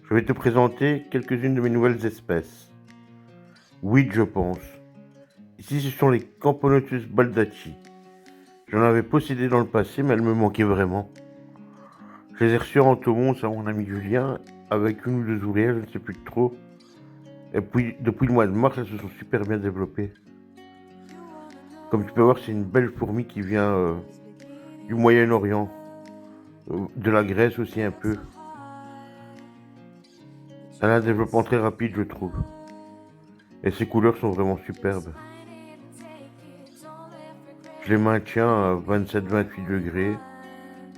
Je vais te présenter quelques-unes de mes nouvelles espèces. Oui, je pense. Ici, ce sont les Camponotus baldacci. J'en avais possédé dans le passé, mais elles me manquaient vraiment. Je les ai reçus en Entomons à mon ami Julien, avec une ou deux ouvrières, je ne sais plus trop. Et puis, depuis le mois de mars, elles se sont super bien développées. Comme tu peux voir, c'est une belle fourmi qui vient du Moyen-Orient, de la Grèce aussi un peu. Elle a un développement très rapide, je trouve. Et ses couleurs sont vraiment superbes. Je les maintiens à 27-28 degrés.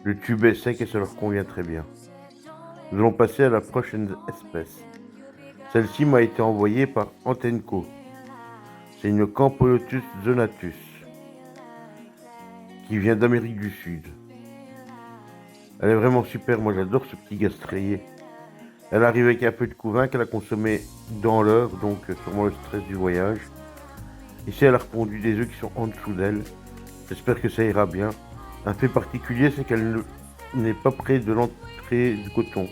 Le tube est sec et ça leur convient très bien. Nous allons passer à la prochaine espèce. Celle-ci m'a été envoyée par Antenco. C'est une Camponotus zonatus qui vient d'Amérique du Sud. Elle est vraiment super, moi j'adore ce petit gastrier. Elle arrive avec un peu de couvain qu'elle a consommé dans l'heure, donc sûrement le stress du voyage. Ici elle a répondu des œufs qui sont en dessous d'elle. J'espère que ça ira bien. Un fait particulier, c'est qu'elle n'est pas près de l'entrée du coton.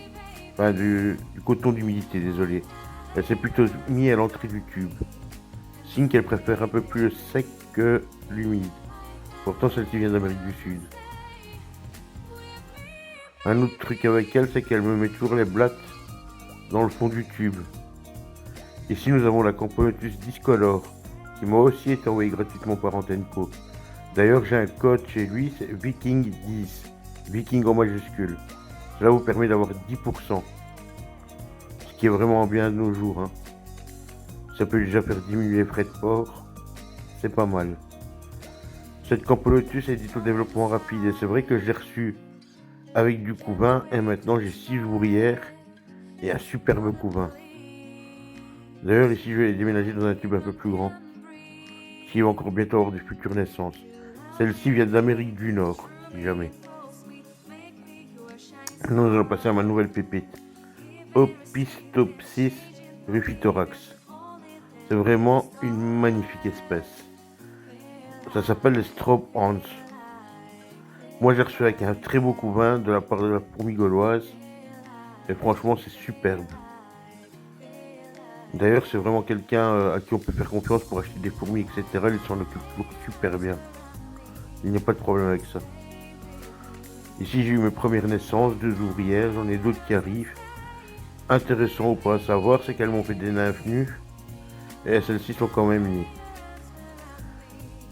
Enfin, du coton d'humidité, désolé. Elle s'est plutôt mise à l'entrée du tube. Signe qu'elle préfère un peu plus le sec que l'humide. Pourtant, celle-ci vient d'Amérique du Sud. Un autre truc avec elle, c'est qu'elle me met toujours les blattes dans le fond du tube. Ici, nous avons la Camponotus discolore, qui m'a aussi été envoyée gratuitement par Antenco. D'ailleurs, j'ai un code chez lui, c'est Viking10, Viking en majuscule. Cela vous permet d'avoir 10%, ce qui est vraiment bien de nos jours. Hein. Ça peut déjà faire diminuer les frais de port, c'est pas mal. Cette Camponotus est dite au développement rapide et c'est vrai que je l'ai reçue avec du couvain et maintenant j'ai 6 ouvrières et un superbe couvain. D'ailleurs, ici, je vais les déménager dans un tube un peu plus grand, qui va encore bientôt avoir de futures naissances. Celle-ci vient d'Amérique du Nord, si jamais. Nous allons passer à ma nouvelle pépite. Opistopsis rufithorax. C'est vraiment une magnifique espèce. Ça s'appelle les Straub Hans. Moi, j'ai reçu avec un très beau couvain de la part de la fourmi gauloise. Et franchement, c'est superbe. D'ailleurs, c'est vraiment quelqu'un à qui on peut faire confiance pour acheter des fourmis, etc. Il s'en occupe toujours super bien. Il n'y a pas de problème avec ça. Ici, j'ai eu mes premières naissances, 2 ouvrières, j'en ai d'autres qui arrivent. Intéressant ou pas à savoir, c'est qu'elles m'ont fait des nymphes nues. Et celles-ci sont quand même nées.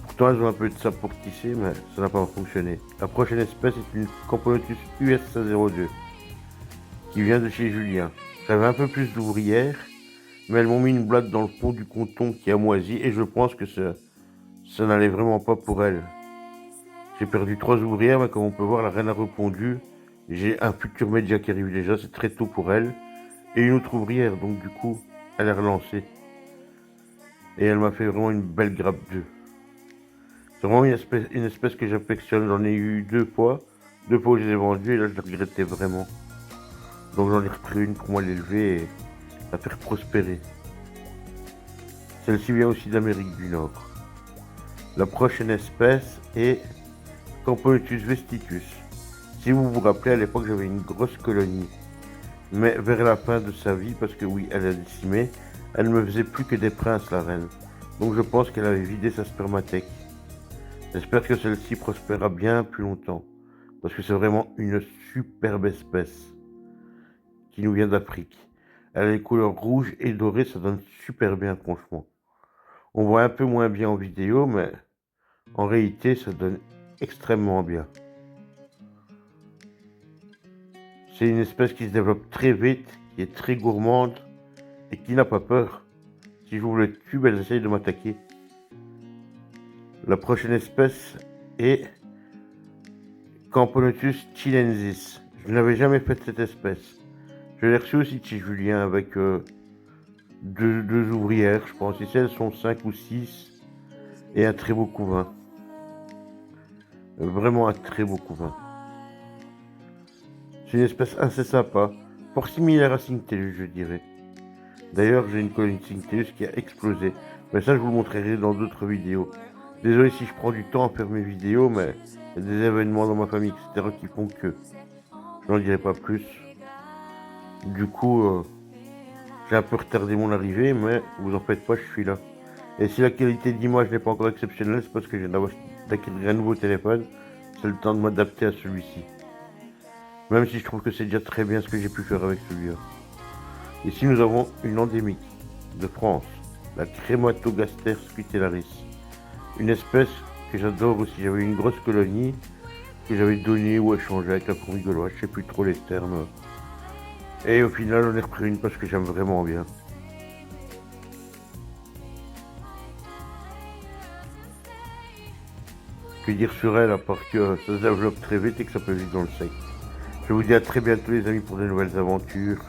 Pourtant, elles ont un peu de sable pour tisser, mais ça n'a pas fonctionné. La prochaine espèce est une Camponotus USA02, qui vient de chez Julien. J'avais un peu plus d'ouvrières, mais elles m'ont mis une blague dans le fond du coton qui a moisi, et je pense que ça n'allait vraiment pas pour elles. J'ai perdu 3 ouvrières, mais comme on peut voir, la reine a répondu. J'ai un futur média qui arrive déjà, c'est très tôt pour elle. Et une autre ouvrière, donc du coup, elle est relancée. Et elle m'a fait vraiment une belle grappe d'œufs. C'est vraiment une espèce que j'affectionne. J'en ai eu 2 fois. 2 fois où je les ai vendus et là je les regrettais vraiment. Donc j'en ai repris une pour moi l'élever et la faire prospérer. Celle-ci vient aussi d'Amérique du Nord. La prochaine espèce est Camponotus vestitus. Si vous vous rappelez, à l'époque j'avais une grosse colonie. Mais vers la fin de sa vie, parce que oui, elle a décimé, elle ne me faisait plus que des princes, la reine. Donc je pense qu'elle avait vidé sa spermathèque. J'espère que celle-ci prospérera bien plus longtemps, parce que c'est vraiment une superbe espèce qui nous vient d'Afrique. Elle a les couleurs rouges et dorées, ça donne super bien franchement. On voit un peu moins bien en vidéo, mais en réalité, ça donne extrêmement bien. C'est une espèce qui se développe très vite, qui est très gourmande et qui n'a pas peur. Si j'ouvre le tube, elles essayent de m'attaquer. La prochaine espèce est Camponotus chilensis. Je n'avais jamais fait de cette espèce. Je l'ai reçue aussi de chez Julien avec deux ouvrières, je pense. Ici, elles sont 5 ou 6 et un très beau couvain. Vraiment un très beau couvain. C'est une espèce assez sympa, fort similaire à Cinctellus, je dirais. D'ailleurs, j'ai une colonie de Cinctellus qui a explosé. Mais ça, je vous le montrerai dans d'autres vidéos. Désolé si je prends du temps à faire mes vidéos, mais il y a des événements dans ma famille, etc. qui font que je n'en dirai pas plus. Du coup, j'ai un peu retardé mon arrivée, mais vous en faites pas, je suis là. Et si la qualité d'image n'est pas encore exceptionnelle, c'est parce que je viens d'acquérir un nouveau téléphone. C'est le temps de m'adapter à celui-ci. Même si je trouve que c'est déjà très bien ce que j'ai pu faire avec celui-là. Ici, nous avons une endémique de France, la Crématogaster scutellaris. Une espèce que j'adore aussi. J'avais une grosse colonie que j'avais donnée ou échangée avec la fourmi gauloise, je sais plus trop les termes. Et au final, on est repris une parce que j'aime vraiment bien. Que dire sur elle à part que ça se développe très vite et que ça peut vivre dans le sec. Je vous dis à très bientôt les amis pour de nouvelles aventures.